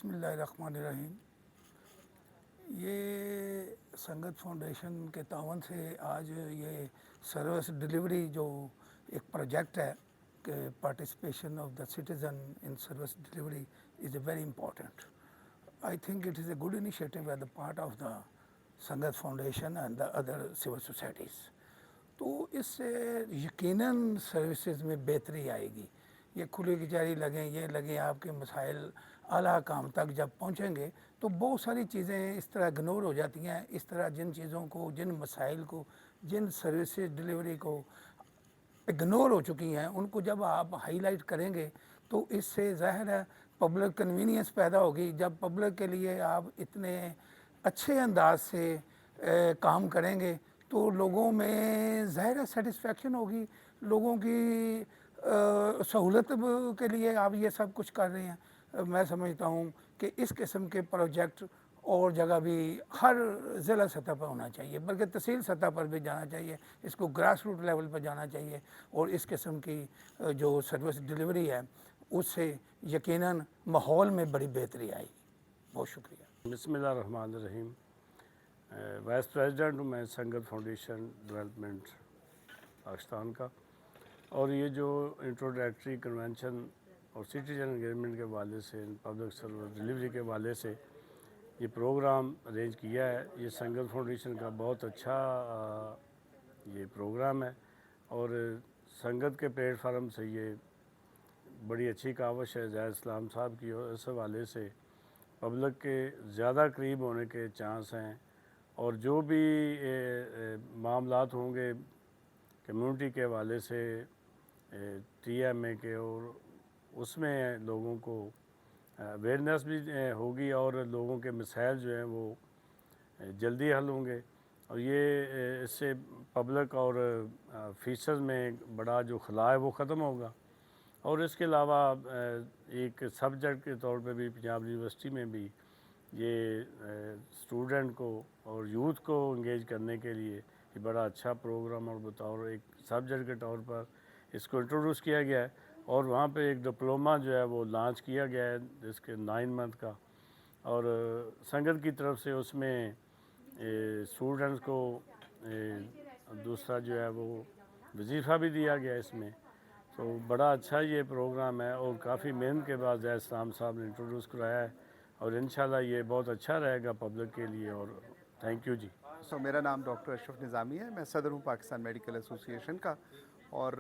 बिस्मिल्लाहिर्रहमानिर्रहीम। ये संगत फाउंडेशन के तावन से आज ये सर्विस डिलीवरी जो एक प्रोजेक्ट है कि participation of the citizen in service delivery is a very important. I think it is a good initiative at the part of the Sangat Foundation and the other civil societies. तो इससे यकीनन services में बेहतरी आएगी। ये खुली कचहरी लगें, ये लगें, आपके मसाइल आला काम तक जब पहुँचेंगे तो बहुत सारी चीज़ें इस तरह इग्नोर हो जाती हैं। इस तरह जिन चीज़ों को, जिन मसाइल को, जिन सर्विसेज डिलीवरी को इग्नोर हो चुकी हैं, उनको जब आप हाईलाइट करेंगे तो इससे ज़ाहिर है पब्लिक कन्वीनियंस पैदा होगी। जब पब्लिक के लिए आप इतने अच्छे अंदाज से काम करेंगे तो लोगों में ज़ाहिर है सेटिस्फेक्शन होगी। लोगों की सहूलत के लिए आप ये सब कुछ कर रहे हैं। मैं समझता हूँ कि इस किस्म के प्रोजेक्ट और जगह भी हर ज़िला सतह पर होना चाहिए, बल्कि तहसील सतह पर भी जाना चाहिए। इसको ग्रास रूट लेवल पर जाना चाहिए और इस किस्म की जो सर्विस डिलीवरी है उससे यकीनन माहौल में बड़ी बेहतरी आएगी। बहुत शुक्रिया। बिस्मिल्लाहिर्रहमानिर्रहीम। वाइस प्रेसिडेंट हूँ मैं संगत फाउंडेशन डेवलपमेंट पाकिस्तान का। और ये जो इंट्रोडक्टरी कन्वेंशन और सिटीजन एंगेजमेंट के हवाले से, पब्लिक सर्विस डिलीवरी के हवाले से ये प्रोग्राम अरेंज किया है, ये संगत फाउंडेशन का बहुत अच्छा ये प्रोग्राम है। और संगत के प्लेटफार्म से ये बड़ी अच्छी कावश है ज़ाहिर इस्लाम साहब की, और इस हवाले से पब्लिक के ज़्यादा करीब होने के चांस हैं। और जो भी मामलात होंगे कम्युनिटी के हवाले से TMA के, और उसमें लोगों को अवेयरनेस भी होगी और लोगों के मसाइल जो हैं वो जल्दी हल होंगे। और ये इससे पब्लिक और फीसद में बड़ा जो खला है वो ख़त्म होगा। और इसके अलावा एक सब्जेक्ट के तौर पे भी पंजाब यूनिवर्सिटी में भी ये स्टूडेंट को और यूथ को इंगेज करने के लिए ये बड़ा अच्छा प्रोग्राम और बतौर एक सब्जेक्ट के तौर पर इसको इंट्रोड्यूस किया गया है। और वहाँ पे एक डिप्लोमा जो है वो लॉन्च किया गया है इसके 9 मंथ का। और संगत की तरफ से उसमें स्टूडेंट्स को दूसरा जो है वो वजीफ़ा भी दिया गया इसमें। तो बड़ा अच्छा ये प्रोग्राम है और काफ़ी मेहनत के बाद ज़ाहिर इस्लाम साहब ने इंट्रोड्यूस कराया है, और इंशाल्लाह ये बहुत अच्छा रहेगा पब्लिक के लिए। और थैंक यू जी। मेरा नाम डॉक्टर अशरफ निज़ामी है। मैं सदर हूँ पाकिस्तान मेडिकल एसोसिएशन का। और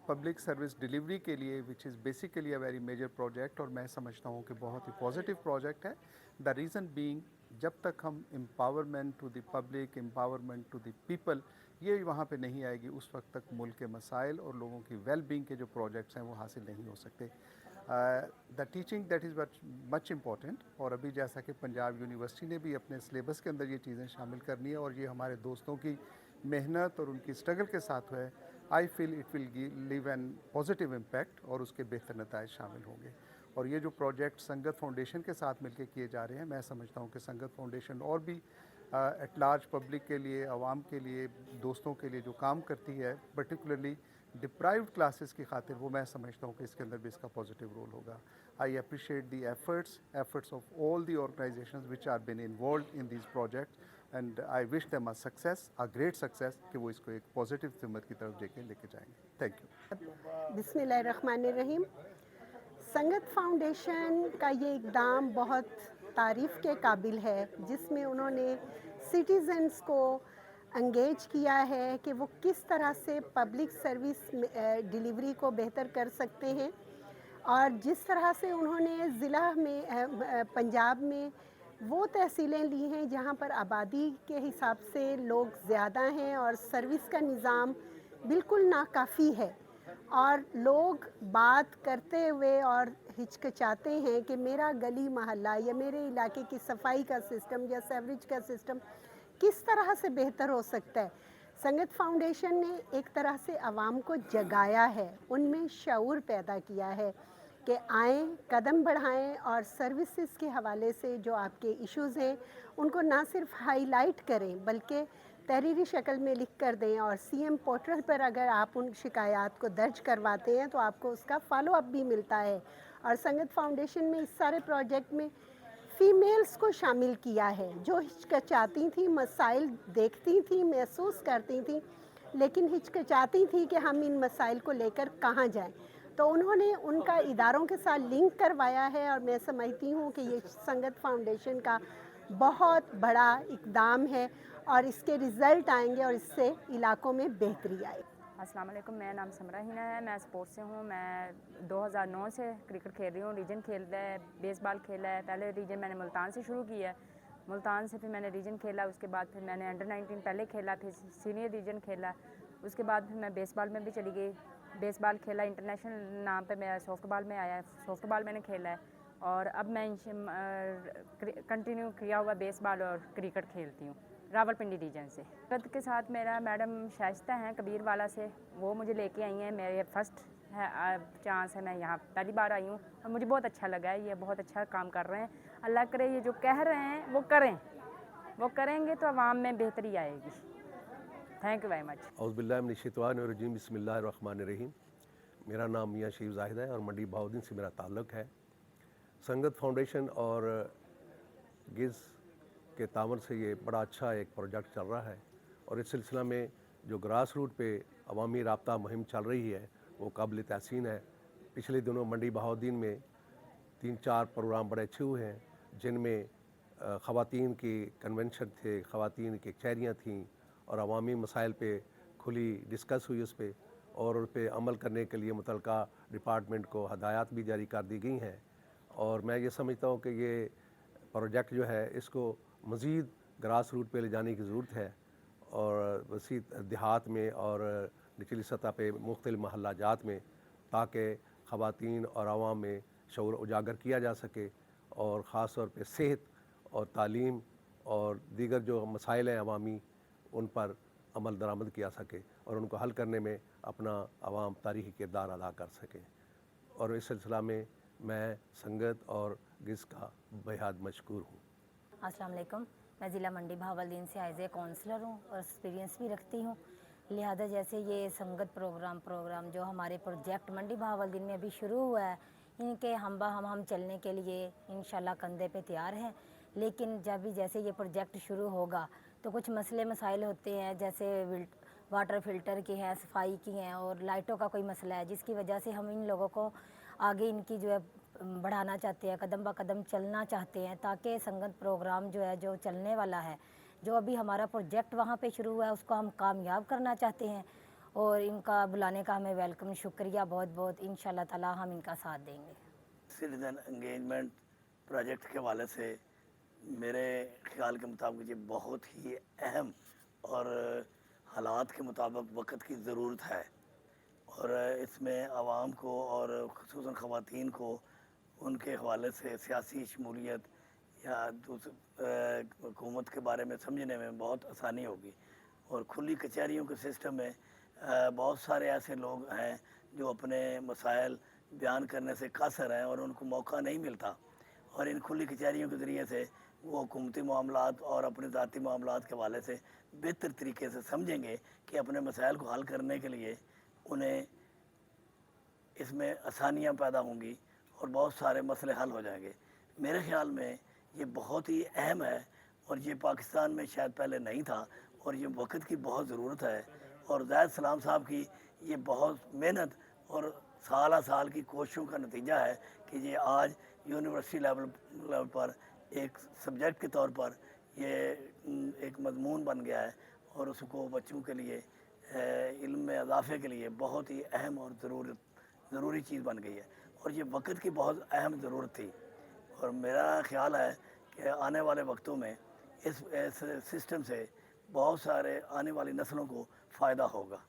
पब्लिक सर्विस डिलीवरी के लिए which is basically a very major project, और मैं समझता हूँ कि बहुत ही पॉजिटिव प्रोजेक्ट है। द रीज़न बीइंग, जब तक हम empowerment to the public, empowerment to the people ये वहाँ पे नहीं आएगी, उस वक्त तक मुल्क के मसाइल और लोगों की वेल बींग के जो प्रोजेक्ट्स हैं वो हासिल नहीं हो सकते। The teaching that is much important. और अभी जैसा कि पंजाब यूनिवर्सिटी ने भी अपने सिलेबस के अंदर ये चीज़ें शामिल करनी है, और ये हमारे दोस्तों की मेहनत और उनकी स्ट्रगल के साथ है, I feel it will leave an positive impact और उसके बेहतर नताइज शामिल होंगे। और ये जो प्रोजेक्ट संगत फाउंडेशन के साथ मिलकर किए जा रहे हैं, मैं समझता हूँ कि संगत फाउंडेशन और भी एट लार्ज पब्लिक के लिए, आवाम के लिए, दोस्तों के लिए जो काम करती है, पर्टिकुलरली डिप्राइव्ड क्लासेस की खातिर, वो मैं समझता हूँ कि इसके अंदर भी इसका पॉजिटिव रोल होगा। I appreciate the efforts of all the organisations which are been involved in this project, and I wish them a success, a great success, कि वो इसको एक पॉजिटिव सिमत की तरफ लेके जाएंगे। Thank you. बिस्मिल्लाहिर्रहमानिर्रहीम। संगत फाउंडेशन का ये इक़दाम बहुत तारीफ़ के काबिल है, जिसमें उन्होंने सिटीज़न्स को एंगेज किया है कि वो किस तरह से पब्लिक सर्विस डिलीवरी को बेहतर कर सकते हैं। और जिस तरह से उन्होंने ज़िला में पंजाब में वो तहसीलें ली हैं जहाँ पर आबादी के हिसाब से लोग ज़्यादा हैं और सर्विस का निज़ाम बिल्कुल नाकाफ़ी है, और लोग बात करते हुए और हिचकिचाते हैं कि मेरा गली मोहल्ला या मेरे इलाके की सफाई का सिस्टम या सेवरेज का सिस्टम किस तरह से बेहतर हो सकता है। संगत फाउंडेशन ने एक तरह से आवाम को जगाया है, उनमें शऊर पैदा किया है कि आएँ, कदम बढ़ाएं और सर्विसेज के हवाले से जो आपके इश्यूज़ हैं उनको ना सिर्फ हाईलाइट करें बल्कि तहरीरी शक्ल में लिख कर दें। और CM पोर्टल पर अगर आप उन शिकायत को दर्ज करवाते हैं तो आपको उसका फॉलो अप भी मिलता है। और संगत फाउंडेशन में इस सारे प्रोजेक्ट में फीमेल्स को शामिल किया है, जो हिचकिचाती थी, मसाइल देखती थी, महसूस करती थी, लेकिन हिचकिचाती थी कि हम इन मसाइल को लेकर कहाँ जाएं। तो उन्होंने उनका इदारों के साथ लिंक करवाया है, और मैं समझती हूँ कि ये संगत फाउंडेशन का बहुत बड़ा इक़दाम है और इसके रिज़ल्ट आएंगे और इससे इलाकों में बेहतरी आएगी। अस्सलाम वालेकुम, मेरा नाम समरा हिना है, मैं स्पोर्ट्स से हूँ। मैं 2009 से क्रिकेट खेल रही हूँ, रीजन खेलता है, बेसबॉल खेला है। पहले रीजन मैंने मुल्तान से शुरू किया है, मुल्तान से फिर मैंने रीजन खेला, उसके बाद फिर मैंने अंडर 19 पहले खेला, फिर सीनियर रीजन खेला, उसके बाद फिर मैं बेसबॉल में भी चली गई, बेसबॉल खेला, इंटरनेशनल नाम पे मेरा सॉफ्टबॉल में आया है, सॉफ्टबॉल मैंने खेला है, और अब मैं कंटिन्यू किया हुआ बेसबॉल और क्रिकेट खेलती हूँ रावलपिंडी रीजन से। संगत के साथ मेरा मैडम शाइस्ता हैं कबीर वाला से, वो मुझे लेके आई हैं, मेरे फर्स्ट है चांस है, मैं यहाँ पहली बार आई हूँ और मुझे बहुत अच्छा लगा है, ये बहुत अच्छा काम कर रहे हैं। अल्लाह करे ये जो कह रहे हैं वो करें, वो करेंगे तो आवाम में बेहतरी आएगी। Thank you very much. औज़ुबिल्लाहिमिनश्शैतानिर्रजीम, बिस्मिल्लाहिर्रहमानिर्रहीम। मेरा नाम मियाँ शरीफ ज़ाहिद है और मंडी बहाउद्दीन से मेरा ताल्लुक़ है। संगत फाउंडेशन और गिज़ के तावन से ये बड़ा अच्छा एक प्रोजेक्ट चल रहा है, और इस सिलसिला में जो ग्रास रूट पे अवामी राब्ता मुहिम चल रही है वो काबिल तहसीन है। पिछले दिनों मंडी बहाउद्दीन में 3-4 प्रोग्राम बड़े अच्छे हुए हैं, जिनमें ख़वातीन की कन्वेंशन थे, ख़वातीन की कचहरियाँ थीं और अवामी मसाइल पे खुली डिस्कस हुई उस पर, और उस पर अमल करने के लिए मुतल्लिका डिपार्टमेंट को हदायत भी जारी कर दी गई हैं। और मैं ये समझता हूँ कि ये प्रोजेक्ट जो है इसको मज़ीद ग्रास रूट पे ले जाने की ज़रूरत है, और वसी देहात में और निचली सतह पे मुख्तलिफ़ महल्ला जात में, ताकि ख़वातीन और आवाम में शऊर उजागर किया जा सके, और ख़ास तौर पे सेहत और तालीम और दीगर जो मसाइल हैं अवामी, उन पर अमल दरामद किया सके और उनको हल करने में अपना आवाम तारीख़ी किरदार अदा कर सके। और इस सिलसिला में मैं संगत और गिज़ का बेहद मशकूर हूँ। अस्सलाम वालेकुम, मैं ज़िला मंडी बहावलदीन से एज ए काउंसलर हूँ और एक्सपीरियंस भी रखती हूँ। लिहाजा जैसे ये संगत प्रोग्राम जो हमारे प्रोजेक्ट मंडी बहावलदीन में अभी शुरू हुआ है, इनके हम चलने के लिए इंशाल्लाह कंधे पे तैयार हैं। लेकिन जब भी जैसे ये प्रोजेक्ट शुरू होगा तो कुछ मसले मसाइल होते हैं, जैसे वाटर फिल्टर की है, सफाई की हैं, और लाइटों का कोई मसला है, जिसकी वजह से हम इन लोगों को आगे इनकी जो है बढ़ाना चाहते हैं, कदम ब कदम चलना चाहते हैं, ताकि संगत प्रोग्राम जो है जो चलने वाला है, जो अभी हमारा प्रोजेक्ट वहाँ पे शुरू हुआ है, उसको हम कामयाब करना चाहते हैं। और इनका बुलाने का हमें वेलकम, शुक्रिया बहुत बहुत। इंशाल्लाह ताला हम इनका साथ देंगे। सिटीज़न एंगेजमेंट प्रोजेक्ट के हवाले से मेरे ख्याल के मुताबिक ये बहुत ही अहम और हालात के मुताबिक वक्त की ज़रूरत है, और इसमें आवाम को और ख़ुसूसन ख़वातीन को उनके हवाले से सियासी शमूलियत या हुकूमत के बारे में समझने में बहुत आसानी होगी। और खुली कचहरियों के सिस्टम में बहुत सारे ऐसे लोग हैं जो अपने मसाइल बयान करने से कासर हैं और उनको मौका नहीं मिलता, और इन खुली कचहरियों के ज़रिए से वो हुकूमती मामलात और अपने ज़ाती मामलात के हवाले से बेहतर तरीके से समझेंगे कि अपने मसाइल को हल करने के लिए उन्हें इसमें आसानियाँ पैदा होंगी और बहुत सारे मसले हल हो जाएंगे। मेरे ख्याल में ये बहुत ही अहम है, और ये पाकिस्तान में शायद पहले नहीं था, और ये वक्त की बहुत ज़रूरत है। और ज़ाहिद सलाम साहब की ये बहुत मेहनत और साल की कोशिशों का नतीजा है कि ये आज यूनिवर्सिटी लेवल पर एक सब्जेक्ट के तौर पर ये एक मजमून बन गया है, और उसको बच्चों के लिए इल्म में इजाफे के लिए बहुत ही अहम और ज़रूरी चीज़ बन गई है, और ये वक्त की बहुत अहम ज़रूरत थी। और मेरा ख्याल है कि आने वाले वक्तों में इस सिस्टम से बहुत सारे आने वाली नस्लों को फ़ायदा होगा।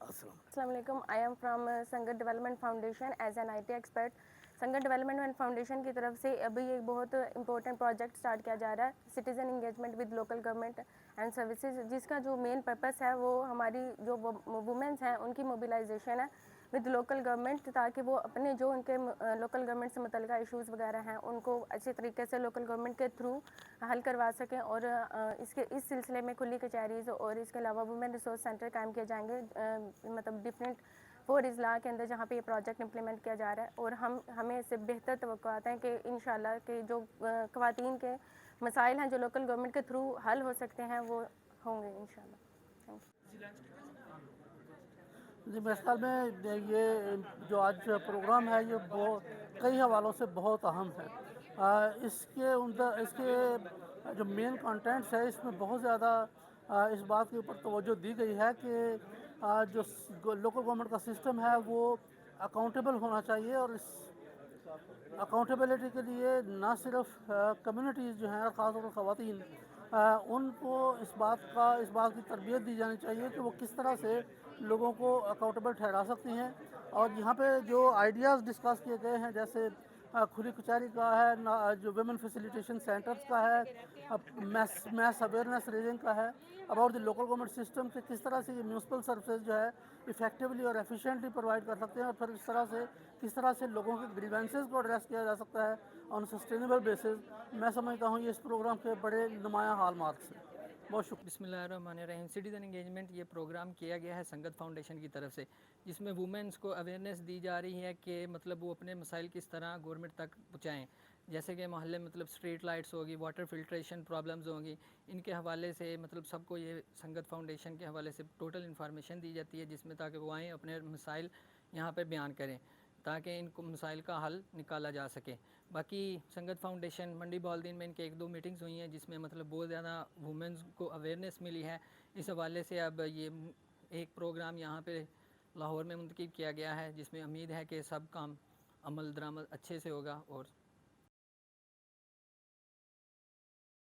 अस्सलाम वालेकुम, I am from Sangat development foundation as an IT expert. Sangat development foundation की तरफ से अभी एक बहुत इंपॉर्टेंट प्रोजेक्ट स्टार्ट किया जा रहा है, citizen engagement with local government and services, जिसका जो मेन पर्पस है वो हमारी जो वुमेंस हैं उनकी मोबिलाइजेशन है विद लोकल गवर्नमेंट, ताकि वो अपने जो उनके लोकल गवर्नमेंट से मुतल्लिका इश्यूज़ वगैरह हैं उनको अच्छे तरीके से लोकल गवर्नमेंट के थ्रू हल करवा सकें। और इस सिलसिले में खुली कचहरीज़ और इसके अलावा वुमेन रिसोर्स सेंटर कायम किए जाएंगे, मतलब डिफरेंट 4 اضلاع کے اندر جہاں پہ یہ پروجیکٹ امپلیمنٹ کیا جا رہا ہے، اور ہمیں اس سے بہتر توقعات ہیں کہ انشاءاللہ کہ جو خواتین کے مسائل ہیں جو لوکل گورنمنٹ کے تھرو حل ہو سکتے ہیں وہ ہوں گے انشاءاللہ. Thank you. جی میرے خیال میں یہ جو آج پروگرام ہے یہ کئی حوالوں سے بہت اہم ہے. اس کے جو مین کانٹینٹس ہے اس میں بہت زیادہ اس بات کے اوپر توجہ دی گئی ہے کہ جو لوکل گورنمنٹ کا سسٹم ہے وہ اکاؤنٹیبل ہونا چاہیے، اور اس اکاؤنٹیبلٹی کے لیے نہ صرف کمیونٹیز جو ہیں خاص طور پر خواتین ان کو اس بات کی تربیت دی جانی چاہیے کہ وہ کس طرح سے لوگوں کو اکاؤنٹیبل ٹھہرا سکتی ہیں. اور یہاں پہ جو آئیڈیاز ڈسکس کیے گئے ہیں جیسے کھلی کچہری کا ہے، جو ویمن فیسیلیٹیشن سینٹرز کا ہے، میس اویئرنیس ریزنگ کا ہے، about the local government system کہ کس طرح سے یہ میونسپل سروسز جو ہے افیکٹولی اور ایفیشینٹلی پرووائڈ کر سکتے ہیں، اور پھر کس طرح سے لوگوں کے گریوینسز کو ایڈریس کیا جا سکتا ہے آن سسٹینیبل بیسز. میں سمجھتا ہوں یہ اس پروگرام کے بڑے نمایاں ہال مارکس ہیں. بہت شکریہ. بسم اللہ الرحمن الرحیم. سٹیزن انگیجمنٹ یہ پروگرام کیا گیا ہے سنگت فاؤنڈیشن کی طرف سے، جس میں وومنس کو اویئرنیس دی جا رہی ہے کہ مطلب وہ اپنے مسائل کس طرح گورنمنٹ تک پہنچائیں. جیسے کہ محلے مطلب اسٹریٹ لائٹس ہوگی، واٹر فلٹریشن پرابلمز ہوں گی، ان کے حوالے سے مطلب سب کو یہ سنگت فاؤنڈیشن کے حوالے سے ٹوٹل انفارمیشن دی جاتی ہے، جس میں تاکہ وہ آئیں اپنے مسائل یہاں پہ بیان کریں تاکہ ان کو مسائل کا حل نکالا جا سکے. باقی سنگت فاؤنڈیشن منڈی بہالدین میں ان کے 1-2 میٹنگز ہوئی ہیں جس میں مطلب بہت زیادہ وومنز کو اویئرنیس ملی ہے. اس حوالے سے اب یہ ایک پروگرام یہاں پہ لاہور میں منتخب کیا گیا ہے جس میں امید ہے کہ سب کام عمل درآمد اچھے سے ہوگا اور